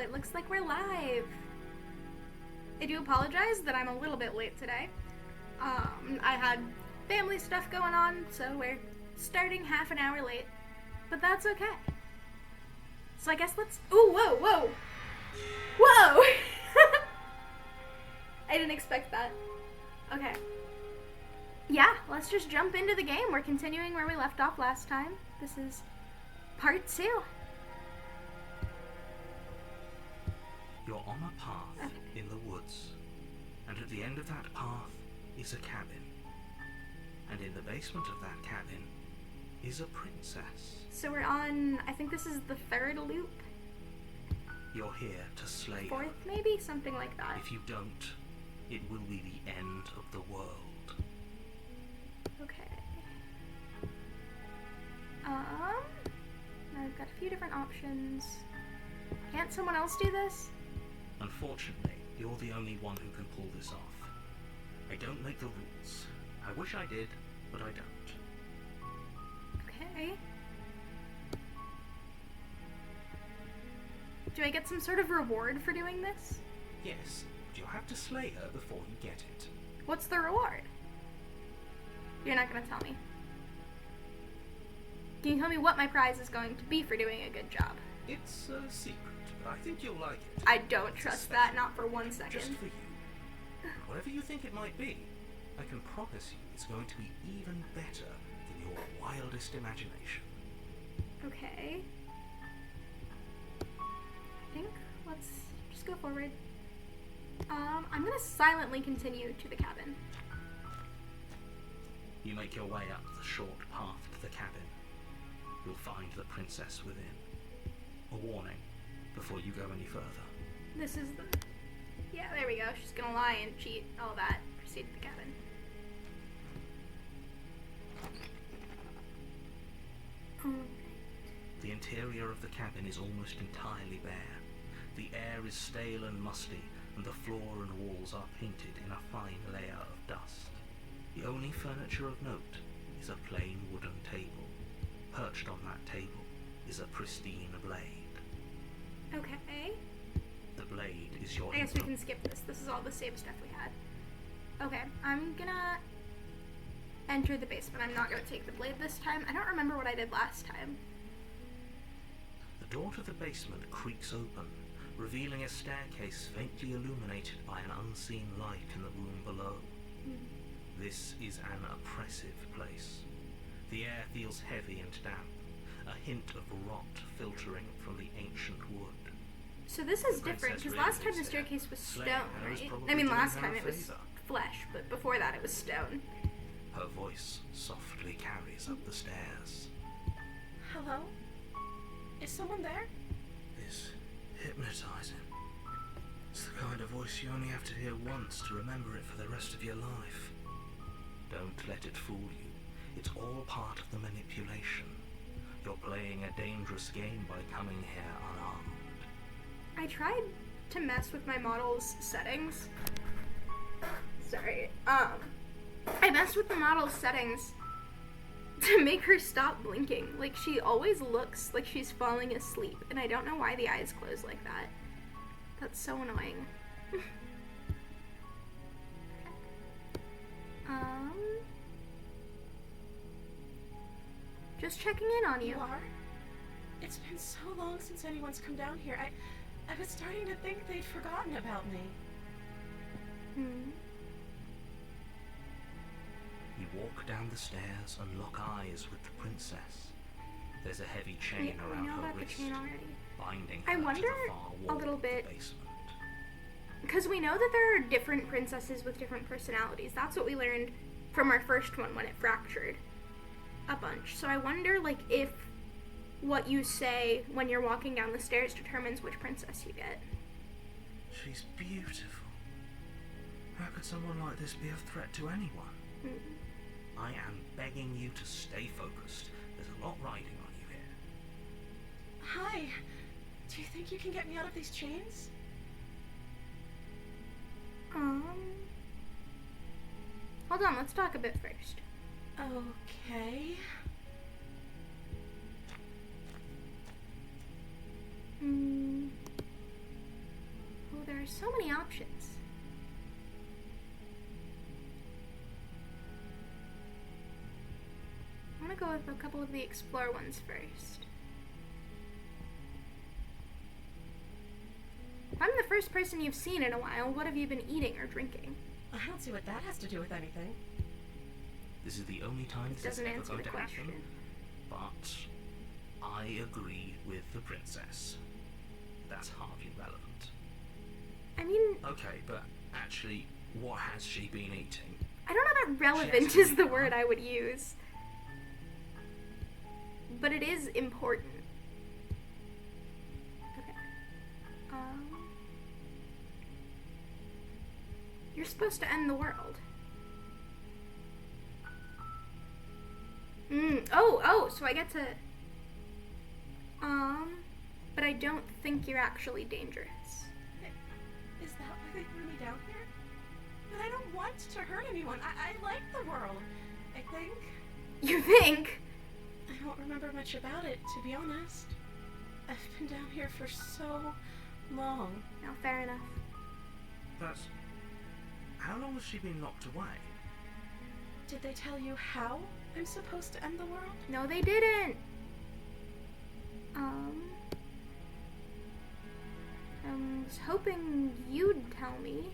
it looks like we're live. I do apologize that I'm a little bit late today. I had family stuff going on, so we're starting half an hour late. But that's okay. So I guess let's... Ooh, whoa, whoa! Whoa! I didn't expect that. Okay. Yeah, let's just jump into the game. We're continuing where we left off last time. This is part 2. You're on a path in the woods, and at the end of that path is a cabin. And in the basement of that cabin is a princess. So we're on, I think this is the 3rd loop? You're here to slay 4th, her. maybe? Something like that. If you don't, it will be the end of the world. Okay. I've got a few different options. Can't someone else do this? Unfortunately, you're the only one who can pull this off. I don't make the rules. I wish I did, but I don't. Okay. Do I get some sort of reward for doing this? Yes, but you'll have to slay her before you get it. What's the reward? You're not gonna tell me. Can you tell me what my prize is going to be for doing a good job? It's a secret, but I think you'll like it. I don't trust that, not for 1 second. Just for you. Whatever you think it might be, I can promise you it's going to be even better than your wildest imagination. Okay. I think let's just go forward. I'm gonna silently continue to the cabin. You make your way up the short path to the cabin. You'll find the princess within. A warning before you go any further. This is the... Yeah, there we go. She's gonna lie and cheat, all that. Proceed to the cabin. The interior of the cabin is almost entirely bare. The air is stale and musty, and the floor and walls are painted in a fine layer of dust. The only furniture of note is a plain wooden table. Perched on that table is a pristine blade. Okay. The blade is your... I guess we can skip this. This is all the same stuff we had. Okay, I'm gonna enter the basement. I'm not gonna take the blade this time. I don't remember what I did last time. The door to the basement creaks open, revealing a staircase faintly illuminated by an unseen light in the room below. This is an oppressive place. The air feels heavy and damp, a hint of rot filtering from the ancient wood. So this is different, because last time the staircase was stone, right? I mean, last time it was flesh, but before that it was stone. Her voice softly carries up the stairs. Hello? Is someone there? It's hypnotizing. It's the kind of voice you only have to hear once to remember it for the rest of your life. Don't let it fool you. It's all part of the manipulation. You're playing a dangerous game by coming here unarmed. I tried to mess with my model's settings. Sorry. I messed with the model's settings to make her stop blinking. Like, she always looks like she's falling asleep, and I don't know why the eyes close like that. That's so annoying. Just checking in on you. You are? It's been so long since anyone's come down here. I was starting to think they'd forgotten about me. You walk down the stairs and lock eyes with the princess. There's a heavy chain around her wrist, binding her I wonder to the far wall a little of the bit, basement. because we know that there are different princesses with different personalities. That's what we learned from our first one when it fractured a bunch. So I wonder, like, if what you say when you're walking down the stairs determines which princess you get. She's beautiful. How could someone like this be a threat to anyone? I am begging you to stay focused. There's a lot riding on you here. Hi. Do you think you can get me out of these chains? Hold on, let's talk a bit first. Okay. there are so many options. I'm gonna go with a couple of the explore ones first. If I'm the first person you've seen in a while, what have you been eating or drinking? I don't see what that has to do with anything. This is the only time It this is doesn't ever answer going the to question. happen, but I agree with the princess. That's hardly relevant. I mean, Okay, but actually, what has she been eating? I don't know that relevant Yes, is the we word are. I would use. But it is important. Okay. You're supposed to end the world. Oh, so I get to... But I don't think you're actually dangerous. Is that why they threw me down here? But I don't want to hurt anyone. I like the world, I think. You think? I don't remember much about it, to be honest. I've been down here for so long. No, fair enough. That's... How long has she been locked away? Did they tell you how I'm supposed to end the world? No, they didn't. I was hoping you'd tell me.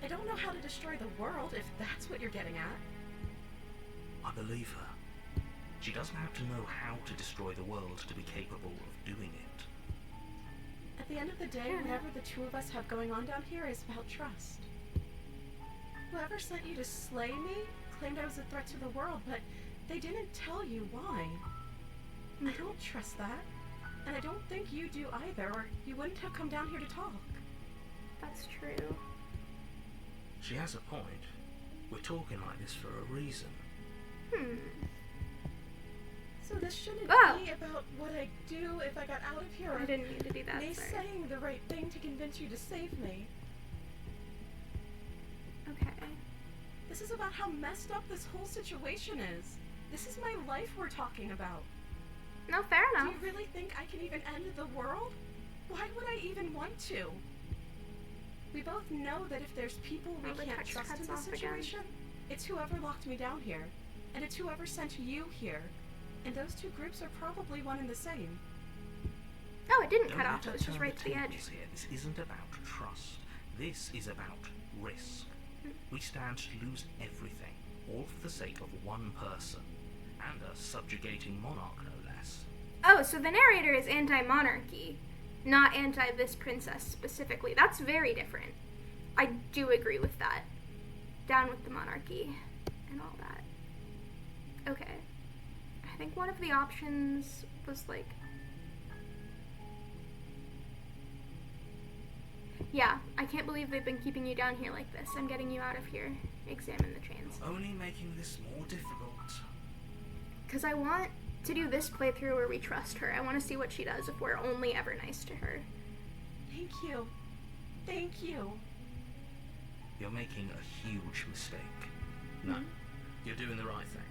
I don't know how to destroy the world, if that's what you're getting at. I believe her. She doesn't have to know how to destroy the world to be capable of doing it. At the end of the day, whatever the two of us have going on down here is about trust. Whoever sent you to slay me claimed I was a threat to the world, but they didn't tell you why. I don't trust that, and I don't think you do either, or you wouldn't have come down here to talk. That's true. She has a point. We're talking like this for a reason. So this shouldn't Oh. be about what I do if I got out of here, or I didn't mean to do that, me sorry. saying the right thing to convince you to save me. Okay. This is about how messed up this whole situation is. This is my life we're talking about. No, fair Do enough. you really think I can even end the world? Why would I even want to? We both know that if there's people we Oh, the can't text trust cuts in this off again. situation, it's whoever locked me down here. And it's whoever sent you here. And those two groups are probably one and the same. Oh, it didn't Don't cut let off. her It was just turn right to the edge. tables here. This isn't about trust. This is about risk. We stand to lose everything, all for the sake of one person, and a subjugating monarch, no less. Oh, so the narrator is anti-monarchy, not anti this princess specifically. That's very different. I do agree with that. Down with the monarchy and all that. Okay. I think one of the options was like... Yeah, I can't believe they've been keeping you down here like this. I'm getting you out of here. Examine the chains. Only making this more difficult. Because I want to do this playthrough where we trust her. I want to see what she does if we're only ever nice to her. Thank you. Thank you. You're making a huge mistake. No, you're doing the right thing.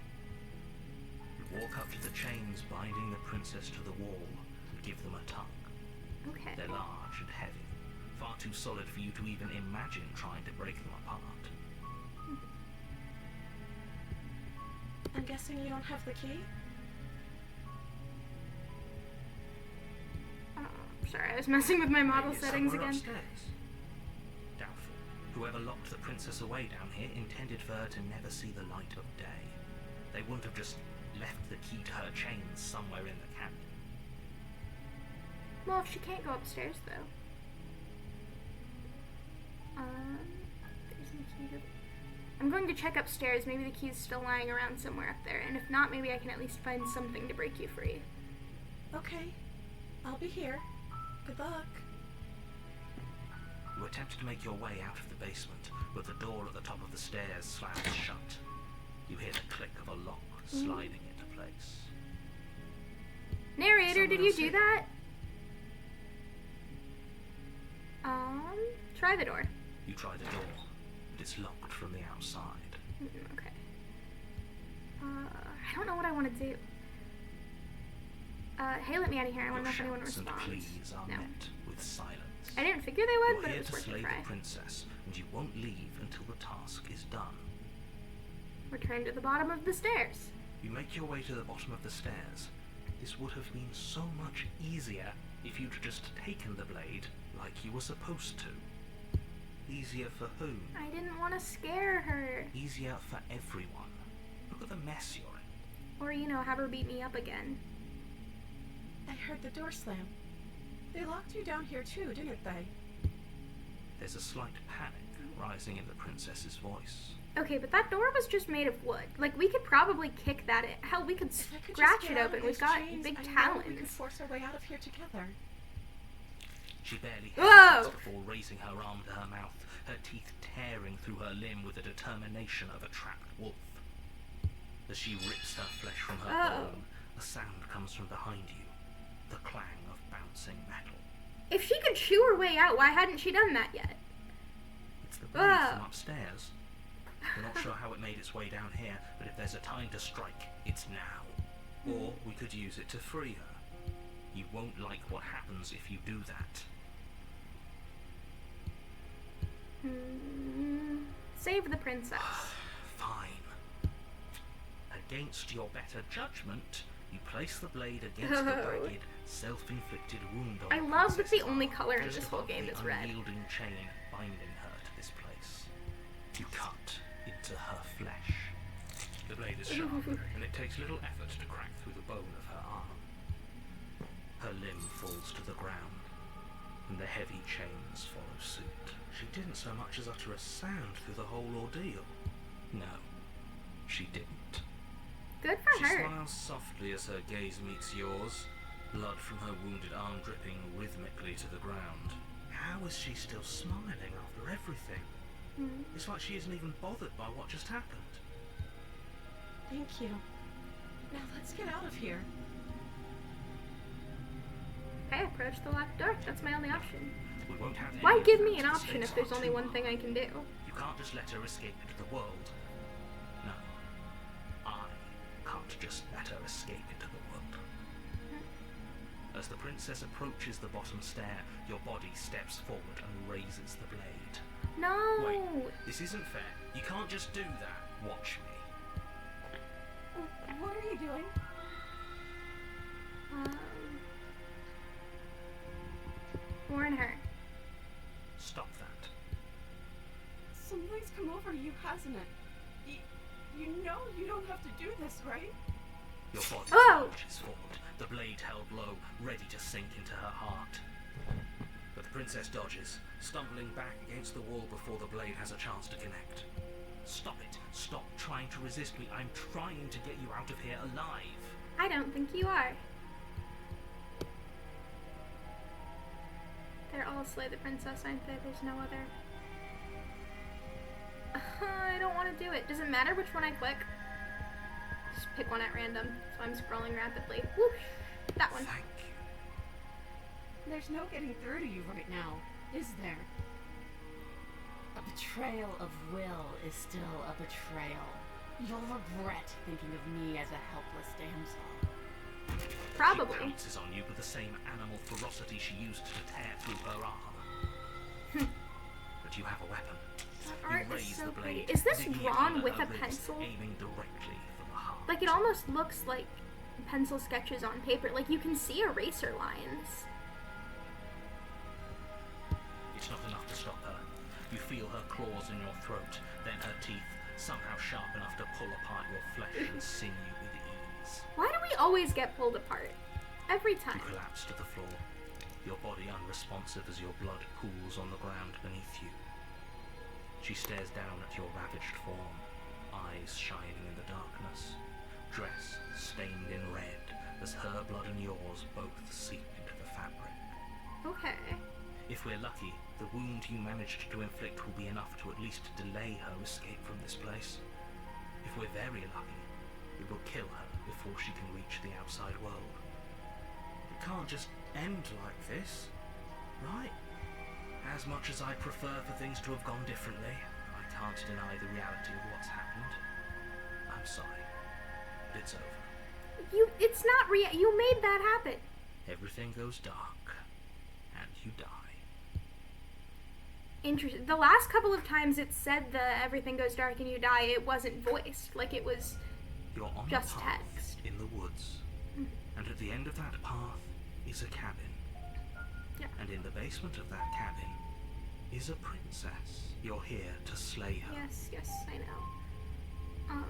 You walk up to the chains binding the princess to the wall and give them a tug. Okay. They're large and heavy, far too solid for you to even imagine trying to break them apart. I'm guessing you don't have the key? Sorry, I was messing with my model Maybe it's settings somewhere again. Upstairs. Doubtful. Whoever locked the princess away down here intended for her to never see the light of day. They wouldn't have just left the key to her chains somewhere in the cabin. Well, if she can't go upstairs, though. There's no key to... I'm going to check upstairs. Maybe the key's still lying around somewhere up there. And if not, maybe I can at least find something to break you free. Okay. I'll be here. Good luck. You attempt to make your way out of the basement, but the door at the top of the stairs slams shut. You hear the click of a lock sliding into place. Narrator, did you Someone do else that? Try the door. You try the door, but it's locked from the outside. Okay. I don't know what I want to do. Hey, let me out of here. I want to know if anyone Shouts and responds. pleas are No. met with silence. I didn't figure they would, You're but it here was to worth a slay try. the princess, and you won't leave until the task is done. Return to the bottom of the stairs. You make your way to the bottom of the stairs. This would have been so much easier if you'd just taken the blade like you were supposed to. Easier for who? I didn't want to scare her. Easier for everyone. Look at the mess you're in. Or, have her beat me up again. I heard the door slam. They locked you down here too, didn't they? There's a slight panic rising in the princess's voice. Okay, but that door was just made of wood. Like, we could probably kick that in. Hell, we could If I could scratch just it get out open. of We've these got chains, big I know we talons. could force our way out of here together. She barely Whoa! hesitates before raising her arm to her mouth, her teeth tearing through her limb with the determination of a trapped wolf. As she rips her flesh from her bone, a sound comes from behind you, the clang of bouncing metal. If she could chew her way out, why hadn't she done that yet? It's the blade from upstairs. We're not sure how it made its way down here, but if there's a time to strike, it's now. Or we could use it to free her. You won't like what happens if you do that. Save the princess. Fine. Against your better judgment, you place the blade against the ragged, self-inflicted wound on I the love that the princess's only arm, color in just this whole above game the is red. unyielding chain binding her to this place. You cut into her flesh. The blade is sharp, and it takes little effort to crack through the bone of her arm. Her limb falls to the ground, and the heavy chains follow suit. She didn't so much as utter a sound through the whole ordeal. No, she didn't. Good for She her. smiles softly as her gaze meets yours, blood from her wounded arm dripping rhythmically to the ground. How is she still smiling after everything? It's like she isn't even bothered by what just happened. Thank you. Now let's get out of here. Okay, approach the locked door. That's my only option. We won't have any Why of give that me an to option stay if there's far only too one long. thing I can do? You can't just let her escape into the world. No. I can't just let her escape into the world. As the princess approaches the bottom stair, your body steps forward and raises the blade. No! Wait, this isn't fair. You can't just do that. Watch me. What are you doing? Warn her. Stop that. Something's come over you, hasn't it? You know you don't have to do this, right? Your body Oh! lunges forward, the blade held low, ready to sink into her heart. But the princess dodges, stumbling back against the wall before the blade has a chance to connect. Stop it. Stop trying to resist me. I'm trying to get you out of here alive. I don't think you are. They're all slay the princess, aren't they? There's no other. I don't want to do it. Does it matter which one I click? Just pick one at random. So I'm scrolling rapidly. Whoosh! That one. Thank you. There's no getting through to you right now, is there? A betrayal of will is still a betrayal. You'll regret thinking of me as a helpless damsel. Probably. She pounces on you with the same animal ferocity she used to tear through her arm. But you have a weapon. That You art is raise so the pretty. blade, Is this digging it drawn under with her a ribs, pencil? aiming directly for the heart. Like, it almost looks like pencil sketches on paper. Like, you can see eraser lines. It's not enough to stop her. You feel her claws in your throat, then her teeth, somehow sharp enough to pull apart your flesh and sinew with ease. Why do we always get pulled apart? Every time. You collapse to the floor, your body unresponsive as your blood pools on the ground beneath you. She stares down at your ravaged form, eyes shining in the darkness, dress stained in red as her blood and yours both seep into the fabric. Okay. If we're lucky, the wound you managed to inflict will be enough to at least delay her escape from this place. If we're very lucky, it will kill her before she can reach the outside world. It can't just end like this, right? As much as I prefer for things to have gone differently, I can't deny the reality of what's happened. I'm sorry, but it's over. It's not you made that happen. Everything goes dark, and you die. Interesting. The last couple of times it said the everything goes dark and you die, it wasn't voiced. Like, it was You're on just a path text. in the woods, and at the end of that path is a cabin. Yeah. And in the basement of that cabin is a princess. You're here to slay her. Yes, I know.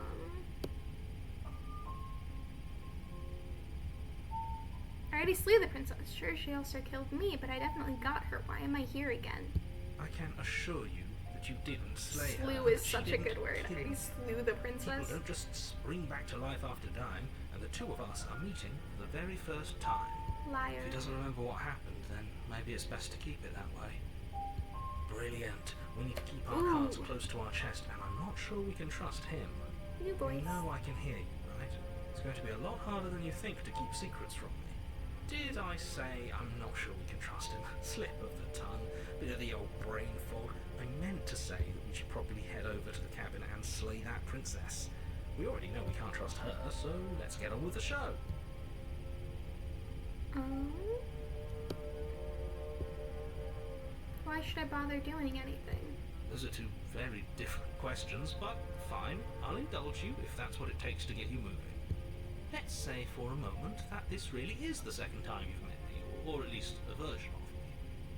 I already slew the princess. Sure, she also killed me, but I definitely got her. Why am I here again? I can assure you that you didn't slay her. Slew is that she such a didn't good word. I kill already you. slew the People princess. don't just spring back to life after dying, and the two of us are meeting for the very first time. Liar. If he doesn't remember what happened, then maybe it's best to keep it that way. Brilliant. We need to keep our cards close to our chest, and I'm not sure we can trust him. New voice. You know I can hear you, right? It's going to be a lot harder than you think to keep secrets from me. Did I say I'm not sure we can trust him? Slip of the tongue, bit of the old brain fog. I meant to say that we should probably head over to the cabin and slay that princess. We already know we can't trust her, so let's get on with the show. Why should I bother doing anything? Those are two very different questions, but fine, I'll indulge you if that's what it takes to get you moving. Let's say for a moment that this really is the second time you've met me, or at least a version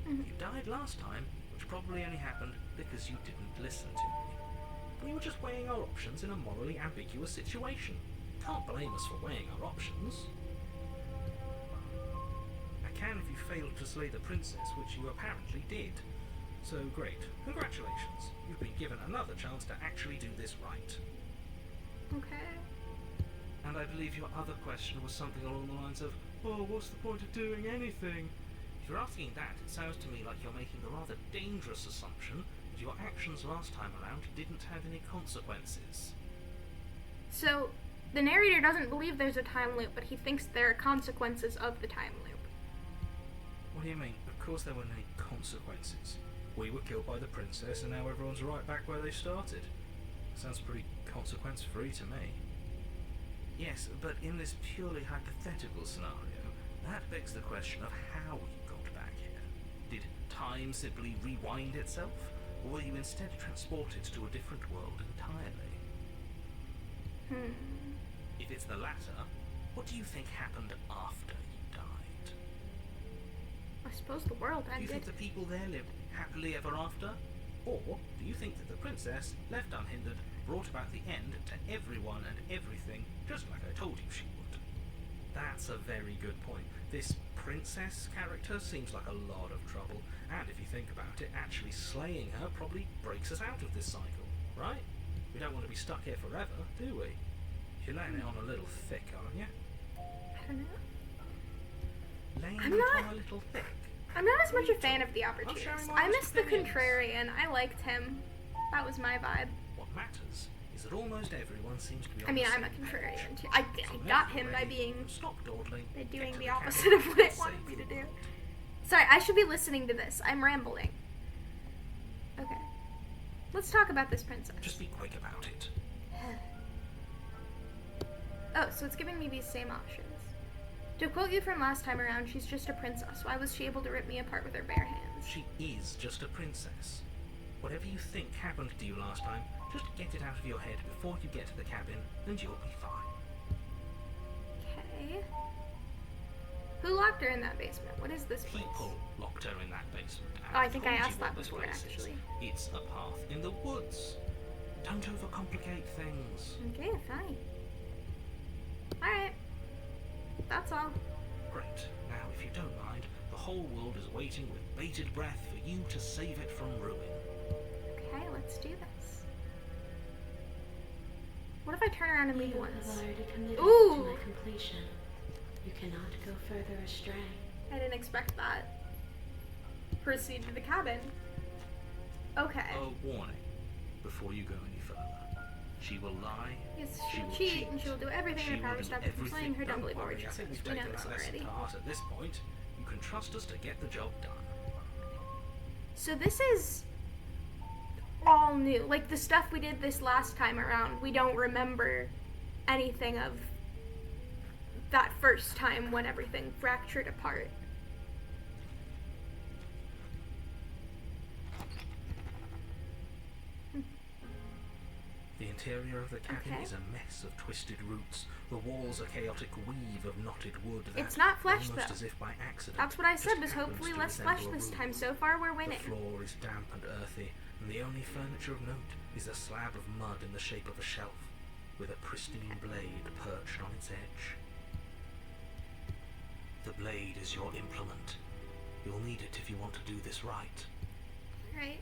of me. You died last time, which probably only happened because you didn't listen to me. We were just weighing our options in a morally ambiguous situation. Can't blame us for weighing our options. I can if you failed to slay the princess, which you apparently did. So great. Congratulations. You've been given another chance to actually do this right. Okay. And I believe your other question was something along the lines of, oh, what's the point of doing anything? If you're asking that, it sounds to me like you're making the rather dangerous assumption that your actions last time around didn't have any consequences. So, the narrator doesn't believe there's a time loop, but he thinks there are consequences of the time loop. What do you mean? Of course there weren't any consequences. We were killed by the princess and now everyone's right back where they started. Sounds pretty consequence-free to me. Yes, but in this purely hypothetical scenario, that begs the question of how you got back here. Did time simply rewind itself, or were you instead transported to a different world entirely? If it's the latter, what do you think happened after you died? I suppose the world Do you ended. think the people there lived happily ever after? Or do you think that the princess, left unhindered, brought about the end to everyone and everything, just like I told you she would? That's a very good point. This princess character seems like a lot of trouble, and if you think about it, actually slaying her probably breaks us out of this cycle, right? We don't want to be stuck here forever, do we? You're laying it on a little thick, aren't you? I don't know. Laying I'm it not- on a little thick. I'm not as much a fan of the opportunist. sharing my I honest missed the opinions. contrarian. I liked him. That was my vibe. What matters is that almost everyone seems to be on I mean, the I'm a same page. contrarian too. I So got whenever him you're by ready, being stop dawdling, by get doing to the cabin, opposite of what I and wanted save me to the do. world. Sorry, I should be listening to this. I'm rambling. Okay. Let's talk about this princess. Just be quick about it. Oh, so it's giving me these same options. To quote you from last time around, she's just a princess. Why was she able to rip me apart with her bare hands? She is just a princess. Whatever you think happened to you last time, just get it out of your head before you get to the cabin, and you'll be fine. Okay. Who locked her in that basement? What is this place? People locked her in that basement. and Oh, I think I told you asked what that this before, place is. actually. It's a path in the woods. Don't overcomplicate things. Okay, fine. Alright. That's all. Great. Now, if you don't mind, the whole world is waiting with bated breath for you to save it from ruin. Okay, let's do this. What if I turn around and leave You once? have already committed Ooh. to my completion. You cannot go further astray. I didn't expect that. Proceed to the cabin. Okay. A warning before you go any further. She will lie. Yes, she she'll will cheat and she'll do everything in She her power will to do stop you from everything. slaying her. Don't believe worry, what I think we've we know taken this that lesson already. to heart at this point. You can trust us to get the job done. So this is all new. Like the stuff we did this last time around, we don't remember anything of that first time when everything fractured apart. interior of the cabin is a mess of twisted roots. The walls a chaotic weave of knotted wood that, It's not flesh, almost though. as if by accident, That's what I said, just was happens hopefully to less flesh resemble a this room. time. So far, we're winning. The floor is damp and earthy, and the only furniture of note is a slab of mud in the shape of a shelf, with a pristine blade perched on its edge. The blade is your implement. You'll need it if you want to do this right. Right.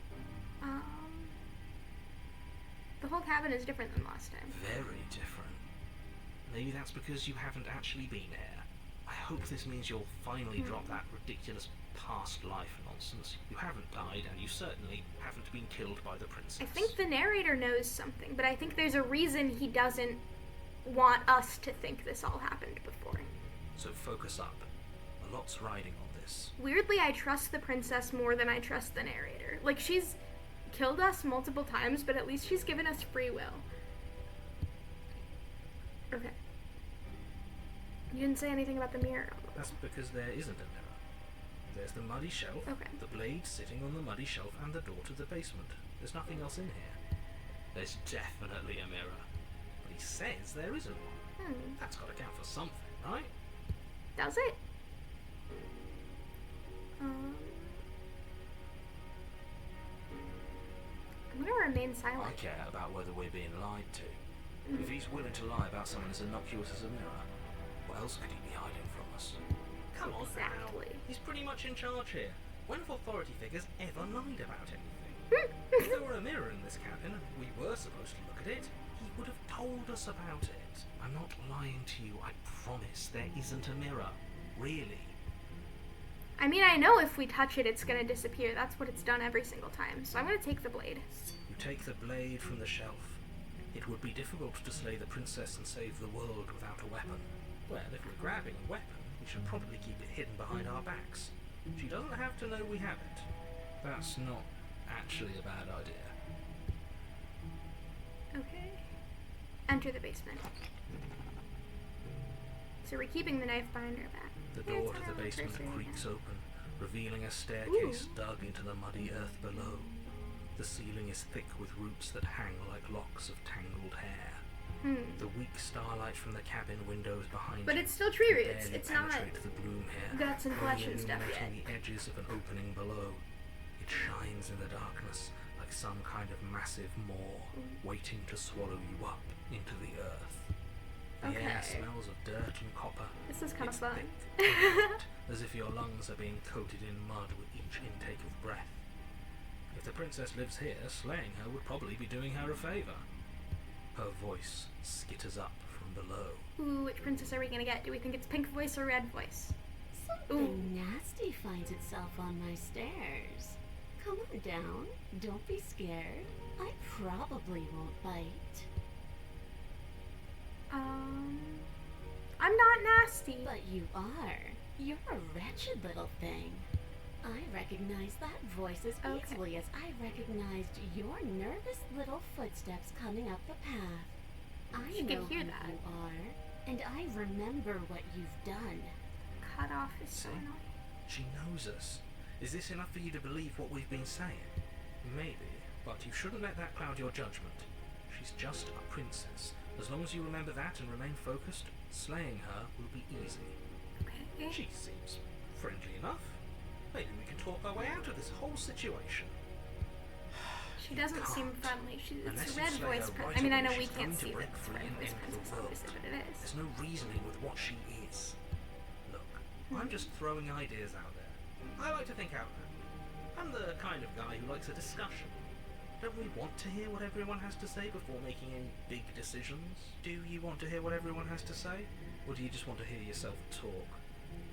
The whole cabin is different than last time. Very different. Maybe that's because you haven't actually been here. I hope this means you'll finally drop that ridiculous past life nonsense. You haven't died, and you certainly haven't been killed by the princess. I think the narrator knows something, but I think there's a reason he doesn't want us to think this all happened before. So focus up. A lot's riding on this. Weirdly, I trust the princess more than I trust the narrator. Like, she's killed us multiple times, but at least she's given us free will. Okay. You didn't say anything about the mirror on the wall. That's because there isn't a mirror. There's the muddy shelf, Okay. the blade sitting on the muddy shelf, and the door to the basement. There's nothing else in here. There's definitely a mirror. But he says there isn't one. That's got to count for something, right? Does it? I'm gonna remain silent. I care about whether we're being lied to. If he's willing to lie about someone as innocuous as a mirror, what else could he be hiding from us? Come on Exactly. now. He's pretty much in charge here. When have authority figures ever lied about anything? If there were a mirror in this cabin and we were supposed to look at it, he would have told us about it. I'm not lying to you, I promise. There isn't a mirror. Really. I mean, I know if we touch it, it's gonna disappear. That's what it's done every single time. So I'm gonna take the blade. You take the blade from the shelf. It would be difficult to slay the princess and save the world without a weapon. Well, if we're grabbing a weapon, we should probably keep it hidden behind our backs. She doesn't have to know we have it. That's not actually a bad idea. Okay. Enter the basement. So we're keeping the knife behind our back. The Yeah, it's door to on the our basement cursor. creaks open, revealing a staircase Ooh. dug into the muddy earth below. The ceiling is thick with roots that hang like locks of tangled hair. The weak starlight from the cabin windows behind But you it's still tree can roots. barely It's not penetrate the gloom here, guts and flesh only and stuff yet. illuminating the edges of an opening below. It shines in the darkness like some kind of massive maw waiting to swallow you up into the earth. The air Okay. smells of dirt and copper. This is kind of It's fun. thick and hot, as if your lungs are being coated in mud with each intake of breath. If the princess lives here, slaying her would probably be doing her a favour. Her voice skitters up from below. Ooh, which princess are we gonna get? Do we think it's pink voice or red voice? Something nasty finds itself on my stairs. Come on down. Don't be scared. I probably won't bite. I'm not nasty. But you are. You're a wretched little thing. I recognize that voice as Okay. easily as I recognized your nervous little footsteps coming up the path. I She know could hear who that. you are, and I remember what you've done. Cut off is so See? annoying. She knows us. Is this enough for you to believe what we've been saying? Maybe, but you shouldn't let that cloud your judgment. She's just a princess. As long as you remember that and remain focused, slaying her will be easy. Okay. She seems friendly enough. Maybe we can talk our way out of this whole situation. She doesn't You seem can't. friendly. She's Unless it's you red slay voice. her right I mean, I away, know we she's can't going to see that break it's free red and voice enter the princess, world. obviously, but it is. There's no reasoning with what she is. Look, I'm just throwing ideas out there. I like to think out loud. I'm the kind of guy who likes a discussion. Don't we want to hear what everyone has to say before making any big decisions? Do you want to hear what everyone has to say? Or do you just want to hear yourself talk?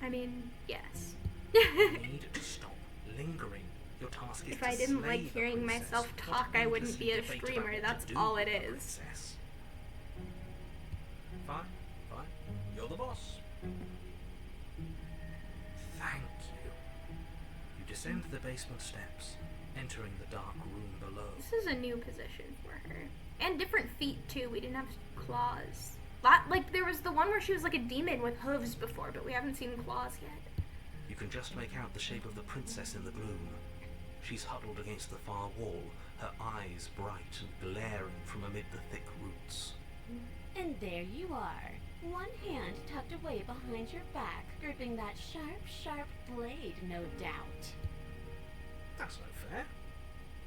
I mean, yes. You need to stop lingering. Your task is If to I didn't slay like the hearing princess, myself not talk, I wouldn't be a endlessly debate streamer. about what That's to do all with it the is. princess. Fine, fine. You're the boss. Thank you. You descend the basement steps, entering the dark room below. This is a new position for her. And different feet, too. We didn't have claws. Like, there was the one where she was like a demon with hooves before, but we haven't seen claws yet. You can just make out the shape of the princess in the gloom. She's huddled against the far wall, her eyes bright and glaring from amid the thick roots. And there you are, one hand tucked away behind your back, gripping that sharp, sharp blade, no doubt. That's no fair.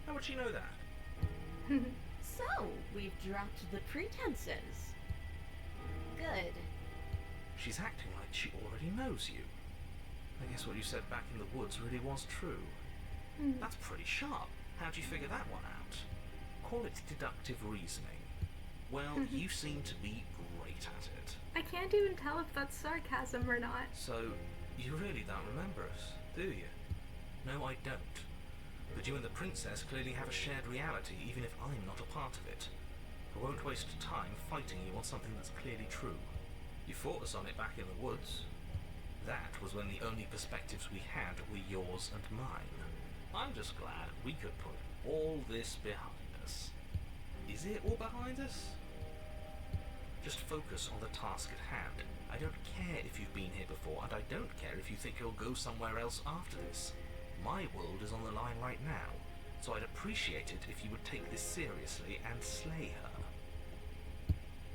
How would she know that? So, we've dropped the pretenses. Good. She's acting like she already knows you. I guess what you said back in the woods really was true. That's pretty sharp. How'd you figure that one out? Call it deductive reasoning. Well, you seem to be great at it. I can't even tell if that's sarcasm or not. So, you really don't remember us, do you? No, I don't. But you and the princess clearly have a shared reality, even if I'm not a part of it. I won't waste time fighting you on something that's clearly true. You fought us on it back in the woods. That was when the only perspectives we had were yours and mine. I'm just glad we could put all this behind us. Is it all behind us? Just focus on the task at hand. I don't care if you've been here before, and I don't care if you think you'll go somewhere else after this. My world is on the line right now, so I'd appreciate it if you would take this seriously and slay her.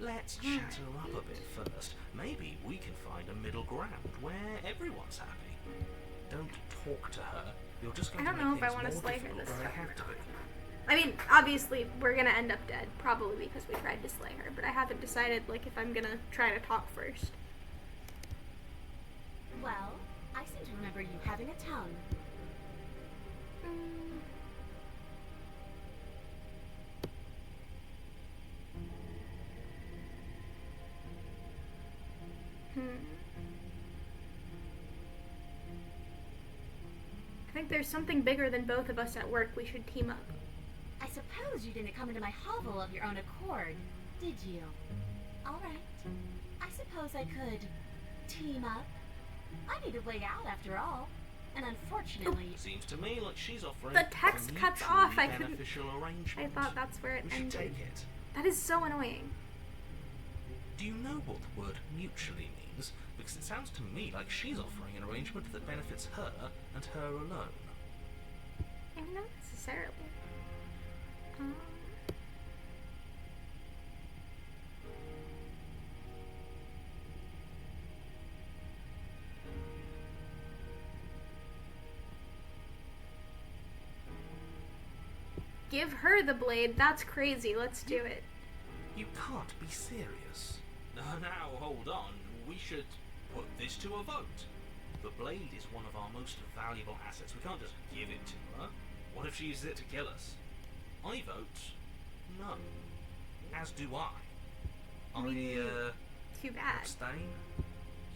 Let's chat her up a bit first. Maybe we can find a middle ground where everyone's happy. Don't talk to her. You're just going I don't to know make if I things want to more slay her difficult this than they time. have to be. I mean, obviously, we're gonna end up dead, probably because we tried to slay her, but I haven't decided, like, if I'm gonna try to talk first. Well, I seem to remember you having a tongue. I think there's something bigger than both of us at work. We should team up. I suppose you didn't come into my hovel of your own accord, did you? All right. I suppose I could team up. I need a way out after all. And unfortunately... Seems to me like she's offering The text a cuts mutually off. I couldn't. beneficial I arrangement. thought that's where it We should ended. take it. That is so annoying. Do you know what the word mutually means? Because it sounds to me like she's offering an arrangement that benefits her and her alone. I mean, not necessarily. Give her the blade. That's crazy. Let's do it. You can't be serious. Now, hold on. We should put this to a vote. The blade is one of our most valuable assets. We can't just give it to her. What if she uses it to kill us? I vote no. As do I. Too bad. Abstain?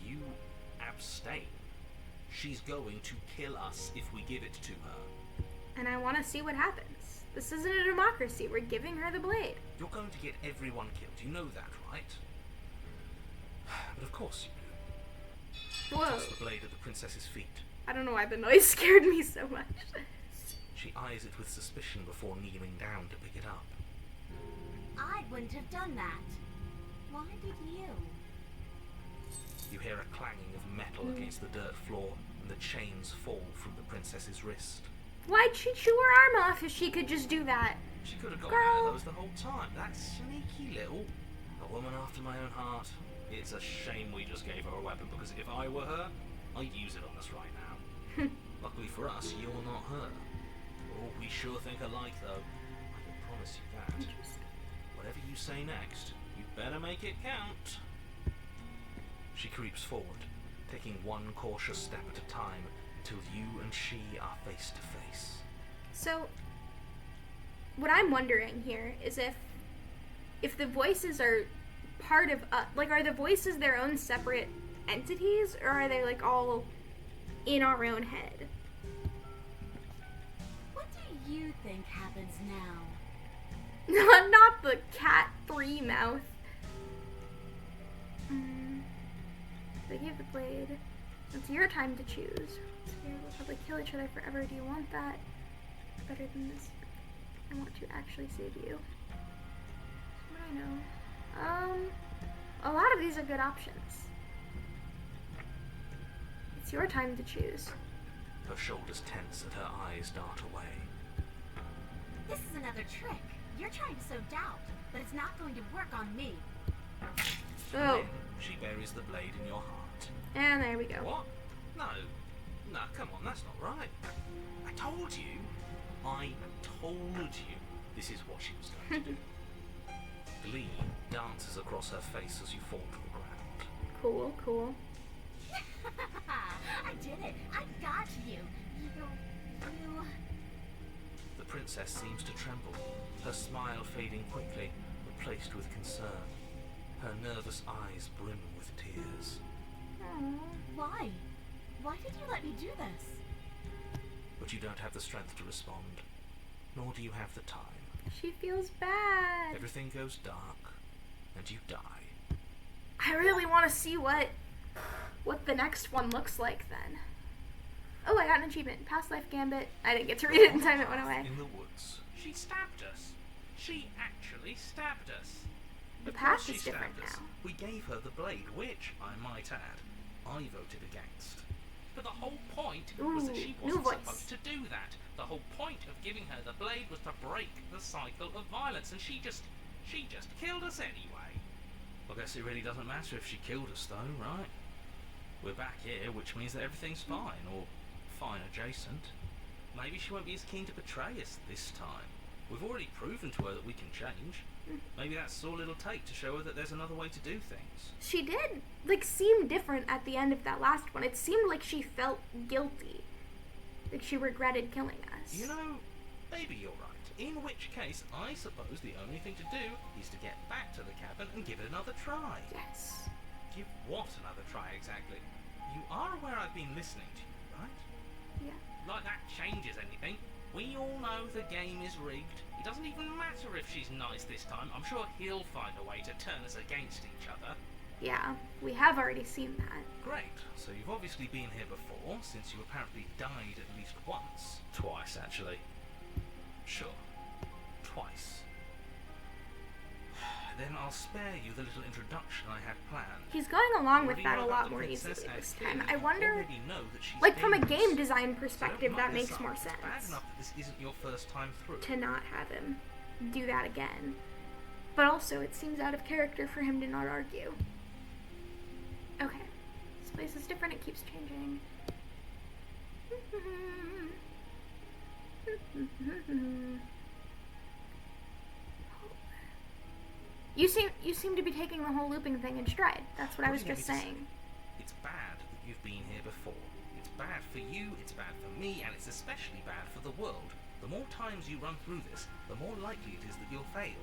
You abstain. She's going to kill us if we give it to her. And I want to see what happens. This isn't a democracy. We're giving her the blade. You're going to get everyone killed. You know that, right? But of course you do. Whoa. Toss the blade at the princess's feet. I don't know why the noise scared me so much. She eyes it with suspicion before kneeling down to pick it up. I wouldn't have done that. Why did you? You hear a clanging of metal against the dirt floor, and the chains fall from the princess's wrist. Why'd she chew her arm off if she could just do that? She could have got Girl. one of those the whole time. That sneaky little... A woman after my own heart. It's a shame we just gave her a weapon, because if I were her, I'd use it on us right now. Luckily for us, you're not her. Oh, we sure think alike, though. I can promise you that. Whatever you say next, you better make it count. She creeps forward, taking one cautious step at a time, until you and she are face to face. So, what I'm wondering here is if the voices are part of us, like, are the voices their own separate entities, or are they, like, all in our own head? What do you think happens now? Not the cat 3 mouth. They gave the blade. It's your time to choose. We'll probably kill each other forever. Do you want that? Better than this. I want to actually save you. What do I know? A lot of these are good options. It's your time to choose. Her shoulders tense and her eyes dart away. This is another trick. You're trying to sow doubt, but it's not going to work on me. Oh, Then she buries the blade in your heart. and there we go. What? No. No, come on, that's not right. I told you. I told you this is what she was going to do. Glee dances across her face as you fall to the ground. Cool, cool. I did it. I got you. You... The princess seems to tremble, her smile fading quickly, replaced with concern. Her nervous eyes brim with tears. Why? Why did you let me do this? But you don't have the strength to respond, nor do you have the time. She feels bad. Everything goes dark, and you die. I really want to see what the next one looks like then. Oh, I got an achievement. Past life gambit. I didn't get to read it in time. It went away. In the woods. She stabbed us. She actually stabbed us. The Of past course is she different stabbed us. now. We gave her the blade, which, I might add, I voted against. But the whole point was that she Ooh, new wasn't voice. supposed to do that. The whole point of giving her the blade was to break the cycle of violence, and she just killed us anyway. I guess it really doesn't matter if she killed us though, right? We're back here, which means that everything's fine, or fine adjacent. Maybe she won't be as keen to betray us this time. We've already proven to her that we can change. Maybe that's all it'll take to show her that there's another way to do things. She did, seem different at the end of that last one. It seemed like she felt guilty. Like she regretted killing us. You know, maybe you're right. In which case, I suppose the only thing to do is to get back to the cabin and give it another try. Yes. Give what another try exactly? You are aware I've been listening to you, right? Yeah. Like that changes anything. We all know the game is rigged. It doesn't even matter if she's nice this time. I'm sure he'll find a way to turn us against each other. Yeah, we have already seen that. Great. So you've obviously been here before, since you apparently died at least once. Twice, actually. Sure. Twice. Then I'll spare you the little introduction I had planned. He's going along with Already that know a about lot the more princess easily and this clearly time. I you wonder, already know that she's from a dangerous. game design So perspective, don't that muck this makes up. more It's bad sense. enough that this isn't your first time through. To not have him do that again. But also, it seems out of character for him to not argue. Okay. This place is different, it keeps changing. You seem to be taking the whole looping thing in stride. That's what I was do you just want me to saying. It's bad that you've been here before. It's bad for you, it's bad for me, and it's especially bad for the world. The more times you run through this, the more likely it is that you'll fail.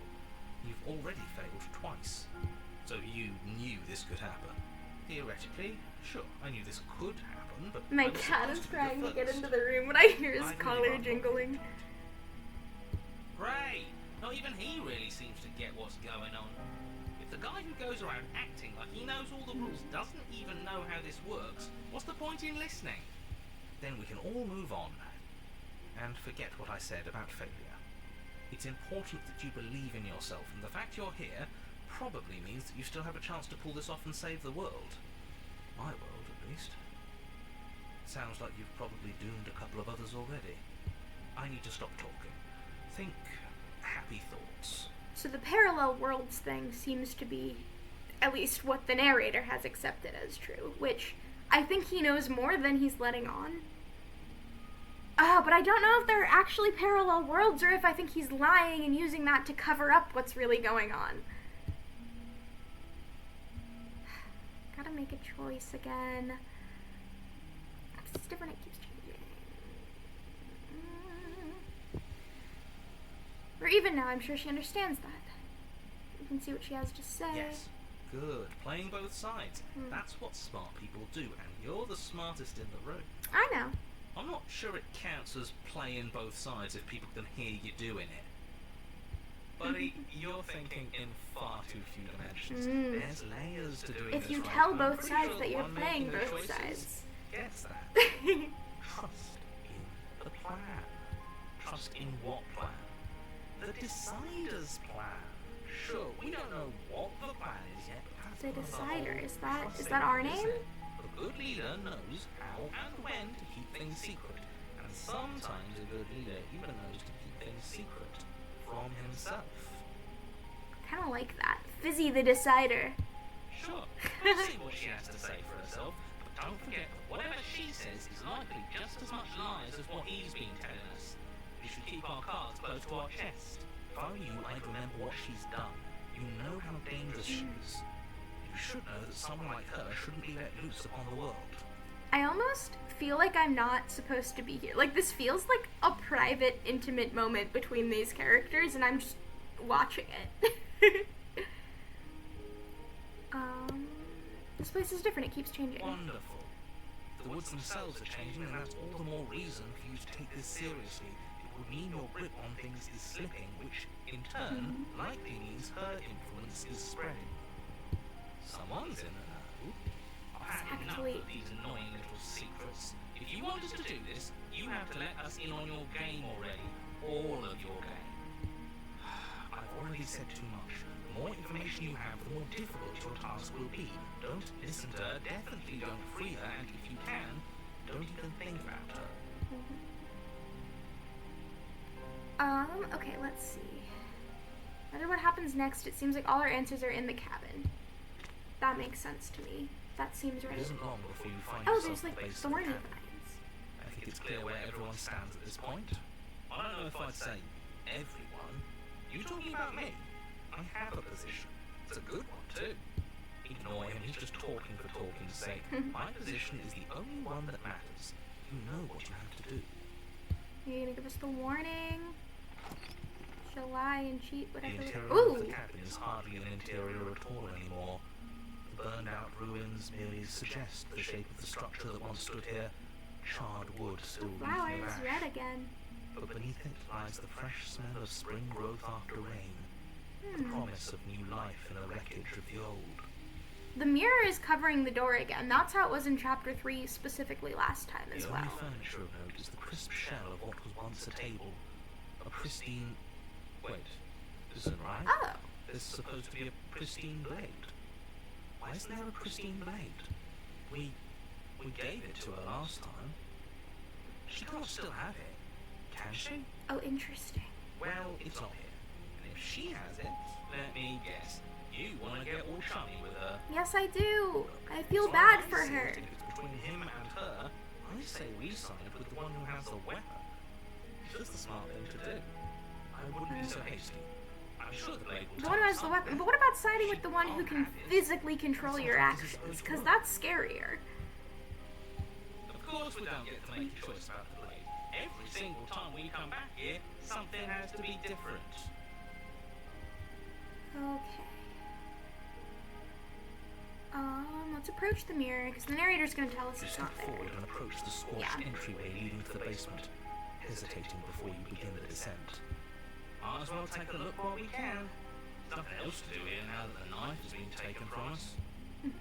You've already failed twice. So you knew this could happen. Theoretically, sure, I knew this could happen, but My I was cat is supposed to be the trying to get first. into the room when I hear his I'd really collar rather jingling. not. Great! Not even he really seems to get what's going on. If the guy who goes around acting like he knows all the rules doesn't even know how this works, what's the point in listening? Then we can all move on. And forget what I said about failure. It's important that you believe in yourself, and the fact you're here probably means that you still have a chance to pull this off and save the world. My world, at least. Sounds like you've probably doomed a couple of others already. I need to stop talking. Think happy thoughts. So the parallel worlds thing seems to be at least what the narrator has accepted as true, which I think he knows more than he's letting on. But I don't know if they're actually parallel worlds or if I think he's lying and using that to cover up what's really going on. Gotta make a choice again. It's different, it keeps changing. Or even now, I'm sure she understands that. You can see what she has to say. Yes. Good. Playing both sides. That's what smart people do, and you're the smartest in the room. I know. I'm not sure it counts as playing both sides if people can hear you doing it. Buddy, you're thinking in far too few dimensions. There's layers to doing If this you right, tell and I'm both pretty sides sure that the you're one playing making the both choices sides. gets that. Trust in the plan. Trust in what plan? The decider's plan. Sure, we don't know what the plan is yet, but that's The part of decider, whole is trust that our thing, isn't name? it? A good leader knows how and when to keep things secret, and sometimes a good leader even knows to keep things secret. from himself. Kind of like that. Fizzy the Decider. Sure, we'll see what she has to say for herself, but don't forget that whatever she says is likely just as much lies as what he's been telling us. We should keep our cards close to our chest. If I were you, I'd remember what she's done. You know how dangerous she is. You should know that someone like her shouldn't be let loose upon the world. I almost feel like I'm not supposed to be here. Like, this feels like a private, intimate moment between these characters, and I'm just watching it. This place is different. It keeps changing. Wonderful. The woods themselves are changing, and that's all the more reason for you to take this seriously. It would mean your grip on things is slipping, which, in turn, likely means her influence is spreading. Someone's in the know. I've had enough Exactly. of these annoying little secrets. If you want us to do this, you have to let us in on your game already. All of your game. I've already said too much. The more information you have, the more difficult your task will be. Don't listen to her, definitely don't free her, and if you can, don't even think about her. Okay, let's see. I wonder what happens next. It seems like all our answers are in the cabin. That makes sense to me. That seems It right. isn't long before you find Oh, yourself there's like at the base of the thorny cabin. vines. I think it's clear where everyone stands at this point. I don't know if I'd say everyone. You talking about me? I have a position. It's a good one, too. Ignore him, he's just talking for talking's sake. My position is the only one that matters. You know what you have to do. You're gonna give us the warning. She'll lie and cheat, The whatever. interior Ooh! of the cabin is hardly an interior at all anymore. The burned-out ruins merely suggest the shape of the structure that once stood here. Charred wood still reeking of Flowers, ash. red again. But beneath it lies the fresh smell of spring growth after rain. The promise of new life in the wreckage of the old. The mirror is covering the door again. That's how it was in chapter 3 specifically last time as The well. only furniture of note is the crisp shell of what was once a table. A pristine... Wait, this isn't right. Oh. This is supposed to be a pristine blade. Why isn't there a pristine blade? We gave it to her last time. She can't still have it, can she? Oh, interesting. Well, it's not here. And if she has it, Let me guess. You want to get all chummy with her. Yes, I do. I feel as bad I for see her. it, if it's between him and her, I say we side with the one who has the weapon. It's just the smart thing to do. I wouldn't be so hasty. I'm sure the blade will The one who tell has the us weapon. something. But what about siding with the one who can physically control your actions? Because that's scarier. Of course we don't get to make a choice about the blade. Every single time we come back here, something has to be different. Okay. Let's approach the mirror, because the narrator's going to tell us You it's step not there. forward and approach the scorched Yeah. entryway leading to the basement, hesitating before you begin the descent. Might as well take a look while we can. There's nothing else to do here now that the knife has been taken from us. Look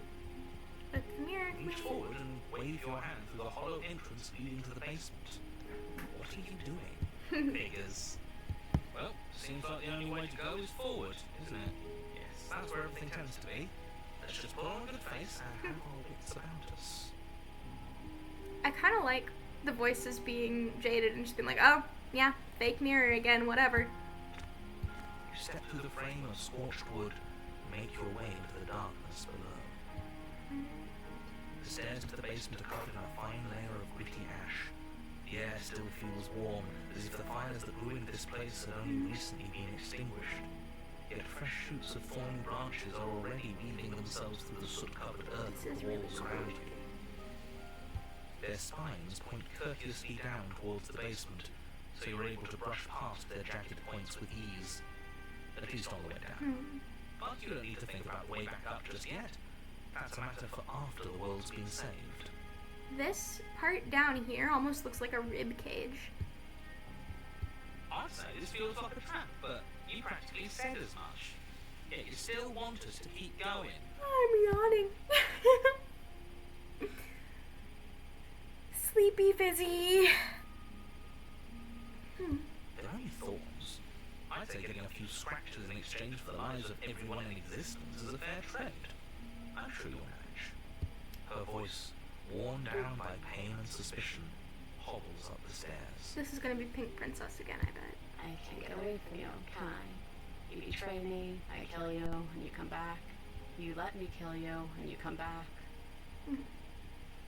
at the mirror, Reach please. forward and wave your hand through the hollow entrance leading to the basement. What are you doing? Figures. Well, seems like the only way to go is forward, isn't it? Yes, that's where everything tends to be. Let's just put on a good face and have our wits about us. I kind of like the voices being jaded and just being like, oh, yeah, fake mirror again, whatever. You step through the frame of scorched wood and make your way into the darkness below. The stairs to the basement are covered in a fine layer of gritty ash. The air still feels warm, as if the fires that ruined this place had only recently been extinguished. Yet fresh shoots of thorny branches are already weaving themselves through the soot-covered earth This of is the really walls cool. around you. Their spines point courteously down towards the basement, so you're able to brush past their jagged points with ease. At least on the way down. But you don't need to think about way back up just yet. That's a matter for after the world's been saved. This part down here almost looks like a rib cage. I'd say this feels like a trap, but you practically said as much. Yet you still want us to keep going. I'm yawning. Sleepy Fizzy. They're only thorns. I'd say getting a few scratches in exchange for the lives of everyone in existence is a fair trade. I'm sure you'll manage. Her voice, worn down by pain and suspicion, hobbles up the stairs. This is gonna be Pink Princess again, I bet. I I can't get away from you, can I? You betray me, I kill you, and you come back. You let me kill you, and you come back.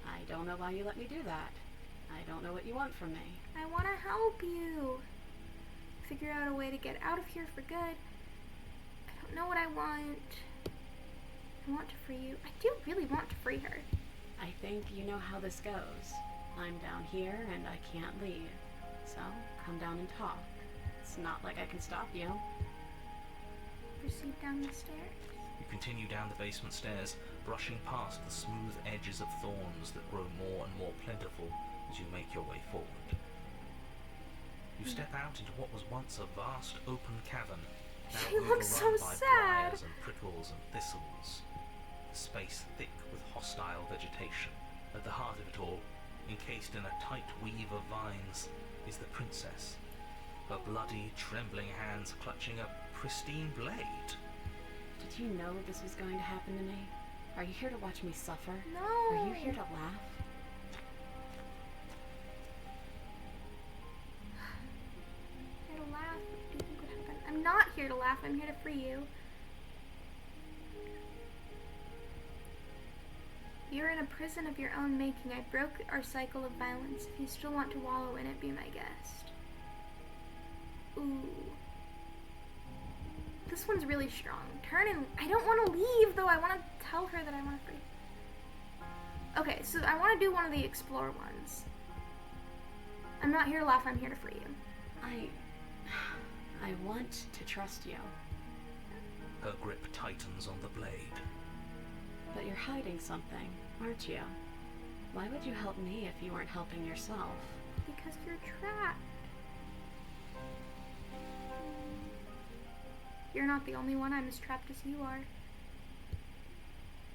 I don't know why you let me do that. I don't know what you want from me. I want to help you. Figure out a way to get out of here for good. I don't know what I want. I want to free you. I do really want to free her. I think you know how this goes. I'm down here and I can't leave. So, come down and talk. It's not like I can stop you. Proceed down the stairs. You continue down the basement stairs, brushing past the smooth edges of thorns that grow more and more plentiful as you make your way forward. You step out into what was once a vast open cavern, now She looks so overrun by sad. briars and prickles and thistles. A space thick with hostile vegetation. At the heart of it all, encased in a tight weave of vines, is the princess, her bloody, trembling hands clutching a pristine blade. Did you know this was going to happen to me? Are you here to watch me suffer? No. Are you here to laugh? Here to laugh. What do you think would happen? I'm not here to laugh. I'm here to free you. You're in a prison of your own making. I broke our cycle of violence. If you still want to wallow in it, be my guest. Ooh. This one's really strong. Turn and... I don't want to leave, though. I want to tell her that I want to free. Okay, so I want to do one of the explore ones. I'm not here to laugh. I'm here to free you. I want to trust you. Her grip tightens on the blade. But you're hiding something, aren't you? Why would you help me if you weren't helping yourself? Because you're trapped. You're not the only one. I'm as trapped as you are.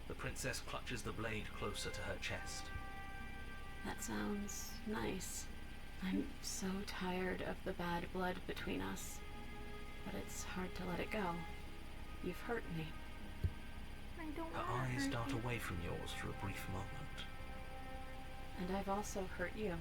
The princess clutches the blade closer to her chest. That sounds nice. I'm so tired of the bad blood between us. But it's hard to let it go. You've hurt me. I don't Her want to eyes hurt dart you. away from yours for a brief moment. And I've also hurt you.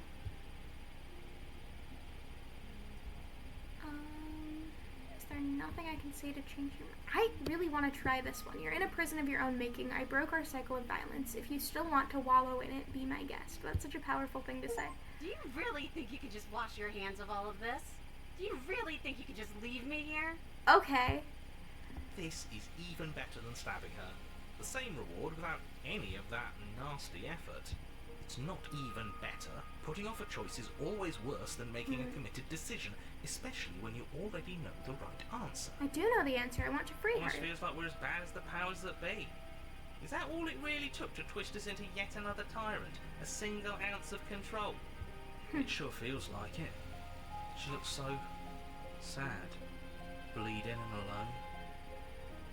Is there nothing I can say to change your mind? I really want to try this one. You're in a prison of your own making. I broke our cycle of violence. If you still want to wallow in it, be my guest. That's such a powerful thing to say. Do you really think you could just wash your hands of all of this? Do you really think you could just leave me here? Okay. This is even better than stabbing her. The same reward without any of that nasty effort. It's not even better. Putting off a choice is always worse than making a committed decision, especially when you already know the right answer. I do know the answer. I want to free her. Almost feels like we're as bad as the powers that be. Is that all it really took to twist us into yet another tyrant? A single ounce of control? It sure feels like it. She looks so sad, bleeding and alone.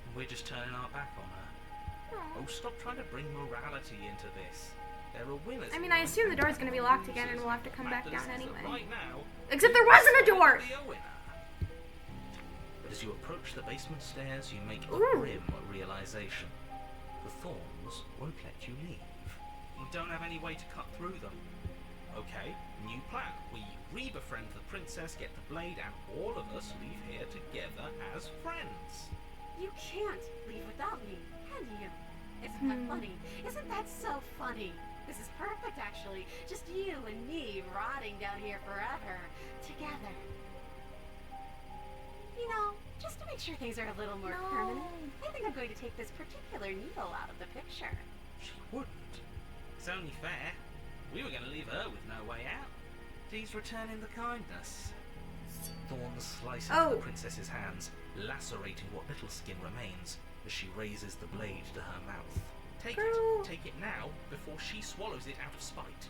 And we're just turning our back on her. Aw. Oh, stop trying to bring morality into this. There are winners. I mean, I and assume the door's gonna be locked again and losers. we'll have to come back Matters down is that anyway. Right now, Except there wasn't a door! be a winner. But as you approach the basement stairs, you make a Ooh. grim realization. The thorns won't let you leave. We don't have any way to cut through them. Okay, new plan. We re-befriend the princess, get the blade, and all of us leave here together as friends. You can't leave without me, can you? Isn't that funny? Isn't that so funny? This is perfect, actually. Just you and me rotting down here forever, together. You know, just to make sure things are a little more No. permanent, I think I'm going to take this particular needle out of the picture. She wouldn't. It's only fair. We were going to leave her with no way out. Please return in the kindness. Thorns slice into Oh. the princess's hands, lacerating what little skin remains as she raises the blade to her mouth. Take Girl. it. Take it now, before she swallows it out of spite.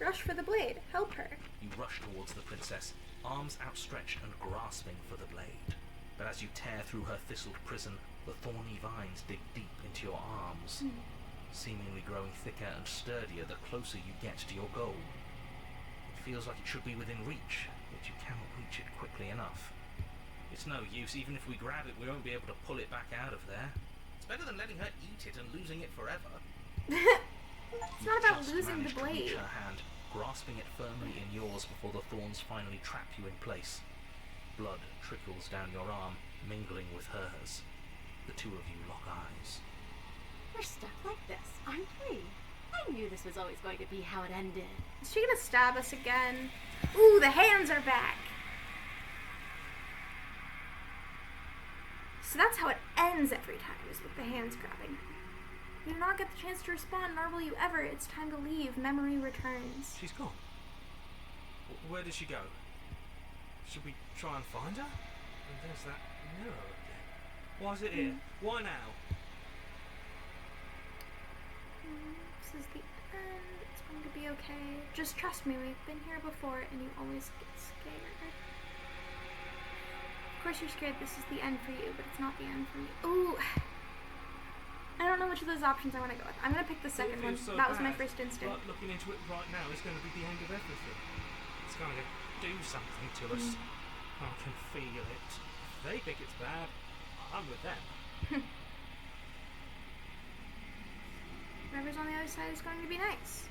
Rush for the blade. Help her. You rush towards the princess, arms outstretched and grasping for the blade. But as you tear through her thistled prison, the thorny vines dig deep into your arms, seemingly growing thicker and sturdier the closer you get to your goal. It feels like it should be within reach, yet you cannot reach it quickly enough. It's no use. Even if we grab it, we won't be able to pull it back out of there. It's better than letting her eat it and losing it forever. It's not about Just losing the manage to reach blade. her hand, grasping it firmly in yours before the thorns finally trap you in place. Blood trickles down your arm, mingling with hers. The two of you lock eyes. We're stuck like this, aren't we? I knew this was always going to be how it ended. Is she gonna stab us again? Ooh, the hands are back! So that's how it ends every time, is with the hands grabbing. You do not get the chance to respond, nor will you ever. It's time to leave. Memory returns. She's gone. Where did she go? Should we try and find her? And there's that mirror again. Why is it here? Why now? This is the end. It's going to be okay. Just trust me, we've been here before, and you always get scared. Of course you're scared this is the end for you, but it's not the end for me. Ooh. I don't know which of those options I want to go with. I'm going to pick the second one. So That was my bad, first instinct. But looking into it right now is going to be the end of everything. It's going to do something to us. I can feel it. If they think it's bad, I'm with them. Whoever's on the other side is going to be nice.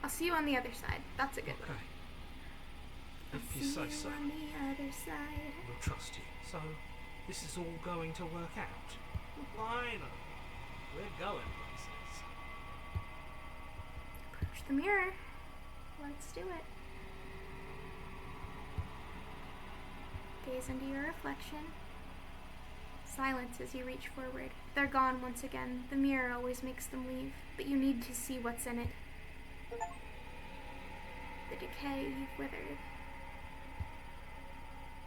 I'll see you on the other side. That's a good one. Okay. If I'll you see say you so, on the other side. we'll trust you. So, this is all going to work out. Finally, we're going places. Approach the mirror. Let's do it. Gaze into your reflection. Silence as you reach forward. They're gone once again. The mirror always makes them leave, but you need to see what's in it. The decay you've withered.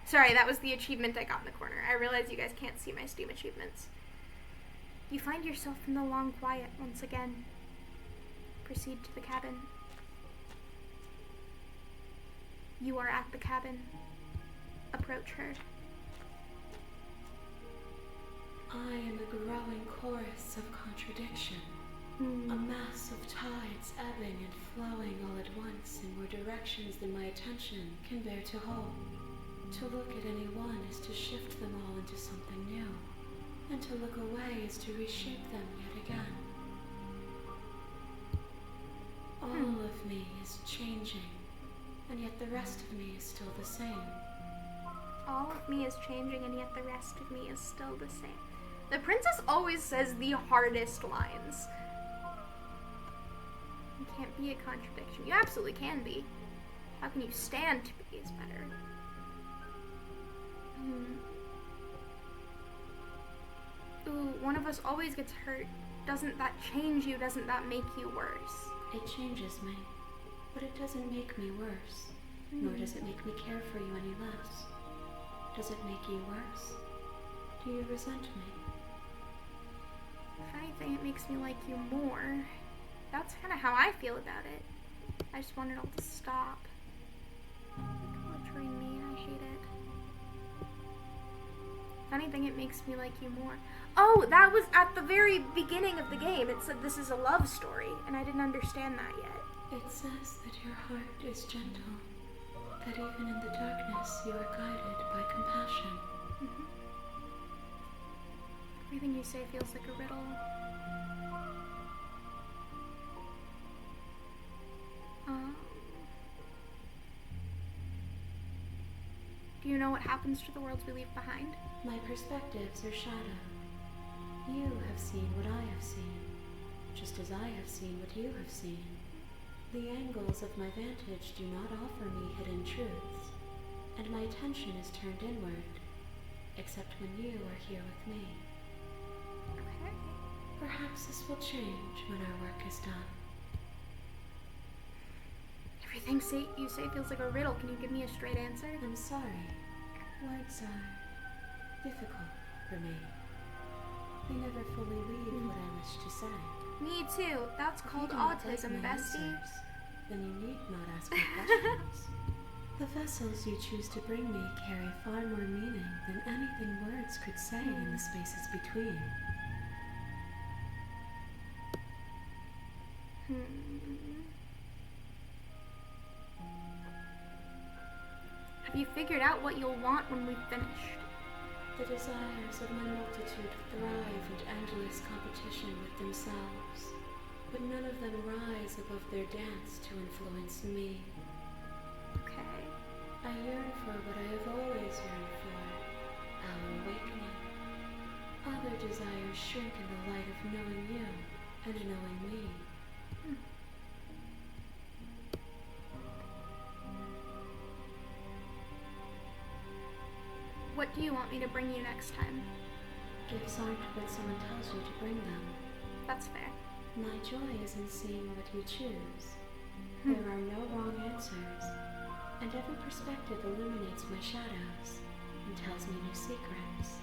Sorry, that was the achievement I got in the corner. I realize you guys can't see my Steam achievements. You find yourself in the long quiet once again. Proceed to the cabin. You are at the cabin. Approach her. I am a growing chorus of contradiction. A mass of tides ebbing and flowing all at once in more directions than my attention can bear to hold. To look at any one is to shift them all into something new, and to look away is to reshape them yet again. All of me is changing, and yet the rest of me is still the same. All of me is changing, and yet the rest of me is still the same. The princess always says the hardest lines. You can't be a contradiction. You absolutely can be. How can you stand to be is better. Ooh, one of us always gets hurt. Doesn't that change you? Doesn't that make you worse? It changes me, but it doesn't make me worse, nor does it make me care for you any less. Does it make you worse? Do you resent me? If anything, it makes me like you more. That's kind of how I feel about it. I just want it all to stop. Torturing me, I hate it. If anything, it makes me like you more. Oh, that was at the very beginning of the game. It said this is a love story, and I didn't understand that yet. It says that your heart is gentle, that even in the darkness you are guided by compassion. Everything you say feels like a riddle. Do you know what happens to the worlds we leave behind? My perspectives are shadow. You have seen what I have seen, just as I have seen what you have seen. The angles of my vantage do not offer me hidden truths, and my attention is turned inward, except when you are here with me. Okay. Perhaps this will change when our work is done. Everything you say feels like a riddle. Can you give me a straight answer? I'm sorry. Words are difficult for me. They never fully leave what I wish to say. Me too. That's If you called do not like autism, my bestie. answers, then you need not ask me questions. The vessels you choose to bring me carry far more meaning than anything words could say in the spaces between. Have you figured out what you'll want when we've finished? The desires of my multitude thrive in endless competition with themselves. but none of them rise above their dance to influence me. Okay. I yearn for what I have always yearned for, our awakening. Other desires shrink in the light of knowing you and knowing me. What do you want me to bring you next time? Gifts aren't what someone tells you to bring them. That's fair. My joy is in seeing what you choose. There are no wrong answers, and every perspective illuminates my shadows and tells me new secrets.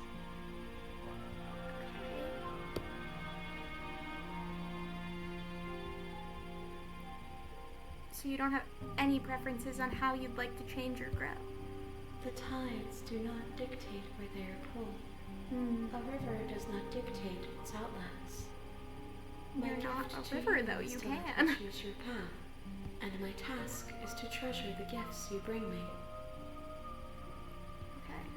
So you don't have any preferences on how you'd like to change or grow? The tides do not dictate where they are pulled. A river does not dictate its outlets. You're not gift a to river, you though, is you to let can. you choose your path, and my task is to treasure the gifts you bring me. Okay.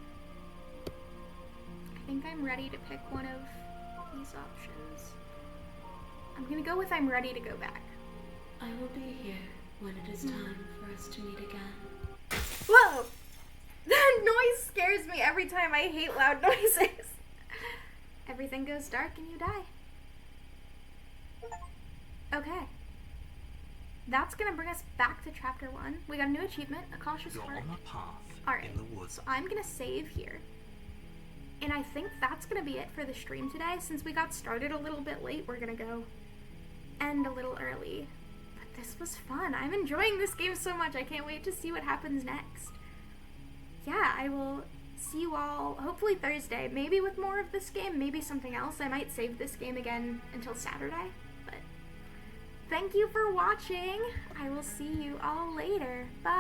I think I'm ready to pick one of these options. I'm gonna go with I'm ready to go back. I will be here when it is time for us to meet again. Whoa! That noise scares me every time. I hate loud noises. Everything goes dark and you die. Okay. That's gonna bring us back to chapter 1. We got a new achievement, a cautious You're heart. on a path Alright, in the woods. so I'm gonna save here. And I think that's gonna be it for the stream today. Since we got started a little bit late, we're gonna go end a little early. But this was fun. I'm enjoying this game so much. I can't wait to see what happens next. Yeah, I will see you all hopefully Thursday. Maybe with more of this game, maybe something else. I might save this game again until Saturday. But thank you for watching. I will see you all later. Bye.